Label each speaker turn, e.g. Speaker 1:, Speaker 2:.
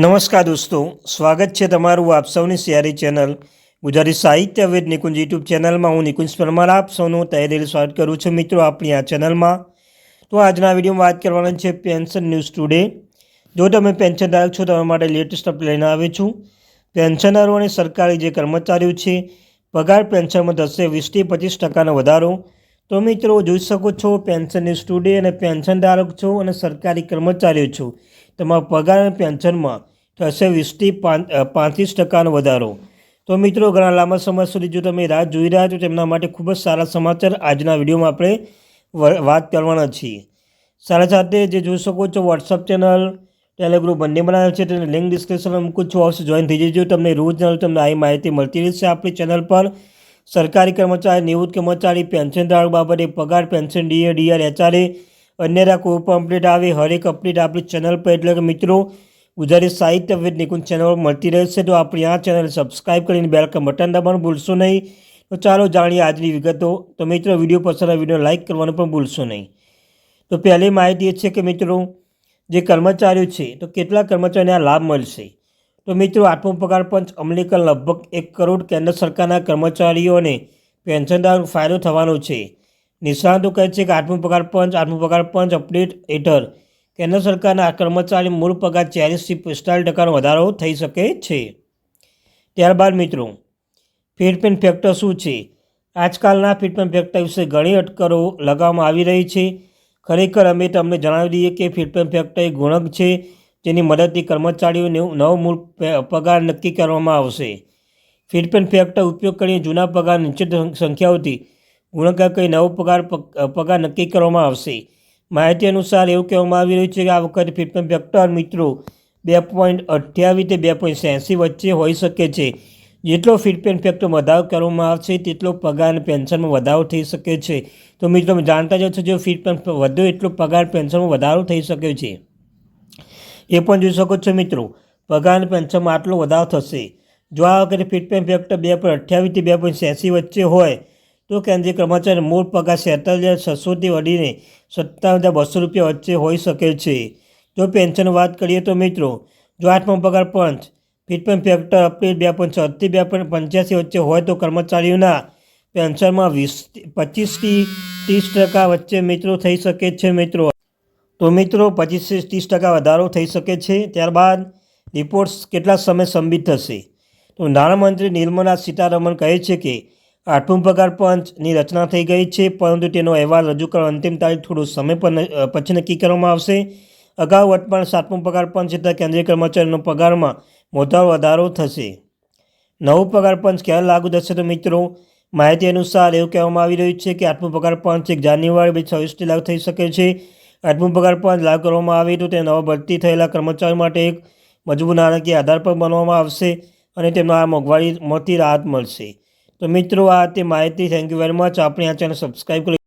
Speaker 1: નમસ્કાર દોસ્તો, સ્વાગત છે તમારું આપ સૌની સિયારી ચેનલ ગુજરાતી સાહિત્ય વિદ નિકુંજ યુટ્યુબ ચેનલમાં. હું નિકુંજ પરમાર આપ સૌનું તહેદિલ સ્વાગત કરું છું મિત્રો આપણી આ ચેનલમાં. તો આજના વિડીયોમાં વાત કરવાની છે પેન્શન ન્યૂઝ ટુડે. જો તમે પેન્શન ધારક છો તમારા માટે લેટેસ્ટ અપડેટ લઈને આવી છું. પેન્શનરો અને સરકારી જે કર્મચારીઓ છે પગાર પેન્શનમાં થશે 20 થી 25% વધારો. તો મિત્રો જોઈ શકો છો પેન્શન ન્યૂઝ ટુડે અને પેન્શન ધારક છો અને સરકારી કર્મચારીઓ છો તમારા પગાર અને પેન્શનમાં થશે 20 થી 35% વધારો. તો મિત્રો ઘણા લાંબા સમય સુધી જો તમે રાહ જોઈ રહ્યા છો તેમના માટે ખૂબ જ સારા સમાચાર આજના વિડીયોમાં આપણે વાત કરવાના છીએ. સાથે સાથે જે જોઈ શકો છો વોટ્સઅપ ચેનલ ટેલિગ્રુપ બંને બનાવે છે તેની લિંક ડિસ્ક્રિપ્શનમાં મૂકું છું, અવશ્ય જોઈન થઈ જજો. તમને રોજ તમને આવી માહિતી મળતી રહેશે આપણી ચેનલ પર. સરકારી કર્મચારી, નિવૃત્ત કર્મચારી, પેન્શન ધારક બાબતે પગાર, પેન્શન, ડીએ, ડીઆર, એચઆરએ અન્યરા કોઈ પણ અપડેટ આવે હરેક અપડેટ આપણી ચેનલ પર એટલે કે મિત્રો ગુજરાતી સાહિત્ય વિદ નિકુંજ ચેનલ પર મળતી રહેશે. તો આપણી આ ચેનલ સબસ્ક્રાઈબ કરીને બેલ આઇકન બટન દબાવવાનું ભૂલશો નહીં. તો ચાલો જાણીએ આજની વિગતો. તો મિત્રો વિડીયો પસંદ આવે વિડીયો લાઇક કરવાનું પણ ભૂલશો નહીં. તો પહેલી માહિતી એ છે કે મિત્રો જે કર્મચારીઓ છે તો કેટલા કર્મચારીઓને આ લાભ મળશે. તો મિત્રો આઠમો પગાર પંચ અમલીકરણ લગભગ 1 કરોડ કેન્દ્ર સરકારના કર્મચારીઓને પેન્શનદાર ફાયદો થવાનો છે. નિષ્ણાતો કહે છે કે આઠમો પગાર પંચ અપડેટ હેઠળ કેન્દ્ર સરકારના કર્મચારી મૂળ પગાર 40 થી 45% વધારો થઈ શકે છે. ત્યારબાદ મિત્રો ફિટમેન્ટ ફેક્ટર શું છે. આજકાલના ફિટમેન્ટ ફેક્ટર વિશે ઘણી અટકળો લગાવવામાં આવી રહી છે. ખરેખર અમે તમને જણાવી દઈએ કે ફિટમેન્ટ ફેક્ટર એક ગુણક છે જેની મદદથી કર્મચારીઓને નવો મૂળ પગાર નક્કી કરવામાં આવશે. ફિટમેન્ટ ફેક્ટર ઉપયોગ કરીને જૂના પગાર નિશ્ચિત સંખ્યાઓથી ગુણાકાર કરી નવો પગાર નક્કી કરવામાં આવશે. માહિતી અનુસાર એવું કહેવામાં આવી રહ્યું છે કે આ વખતે ફિટમેન્ટ ફેક્ટર મિત્રો 2.28 થી 2.86 વચ્ચે હોઈ શકે છે. જેટલો ફિટમેન્ટ ફેક્ટર વધારો કરવામાં આવશે તેટલો પગાર અને પેન્શનમાં વધારો થઈ શકે છે. તો મિત્રો તમે જાણતા જ છો જો ફિટમેન્ટ વધ્યો એટલો પગાર પેન્શનમાં વધારો થઈ શકે છે. એ પણ જોઈ શકો છો મિત્રો પગાર અને પેન્શનમાં આટલો વધારો થશે. જો આ વખતે ફિટમેન્ટ ફેક્ટર 2.28 થી 2.86 વચ્ચે હોય તો કેન્દ્રીય કર્મચારી મૂળ પગાર 47,600થી વધીને 57,200 રૂપિયા વચ્ચે હોઈ શકે છે. જો પેન્શનની વાત કરીએ તો મિત્રો જો આઠમો પગાર પંચ ફિટમેન્ટ ફેક્ટર અપડેટ 2.6 થી 2.85 વચ્ચે હોય તો કર્મચારીઓના પેન્શનમાં 25 થી 30% વચ્ચે મિત્રો થઈ શકે છે મિત્રો. તો મિત્રો 25 થી 30% વધારો થઈ શકે છે. ત્યારબાદ રિપોર્ટ્સ કેટલા સમય સંબિત થશે. તો નાણામંત્રી નિર્મલા સીતારમણ કહે છે કે આઠમું પગાર પંચની રચના થઈ ગઈ છે પરંતુ તેનો અહેવાલ રજૂ કરવા અંતિમ તારીખ થોડો સમય પછી નક્કી કરવામાં આવશે. અગાઉ વર્તમાન 7મો પગાર પંચ હેઠળ કેન્દ્રીય કર્મચારીનો પગારમાં વધારો થશે. નવું પગાર પંચ ક્યારે લાગુ થશે તો મિત્રો માહિતી અનુસાર એવું કહેવામાં આવી રહ્યું છે કે આઠમું પગાર પંચ 1 જાન્યુઆરી 2026થી લાગુ થઈ શકે છે. આઠમું પગાર પંચ લાગુ કરવામાં આવે તો તે નવા ભરતી થયેલા કર્મચારીઓ માટે એક મજબૂત નાણાકીય આધાર પર બનાવવામાં આવશે અને તેમને આ મોંઘવારીમાંથી રાહત મળશે. તો મિત્રો આ તે માહિતી. Thank you very much. આપણે આ ચેનલ સબસ્ક્રાઈબ કરી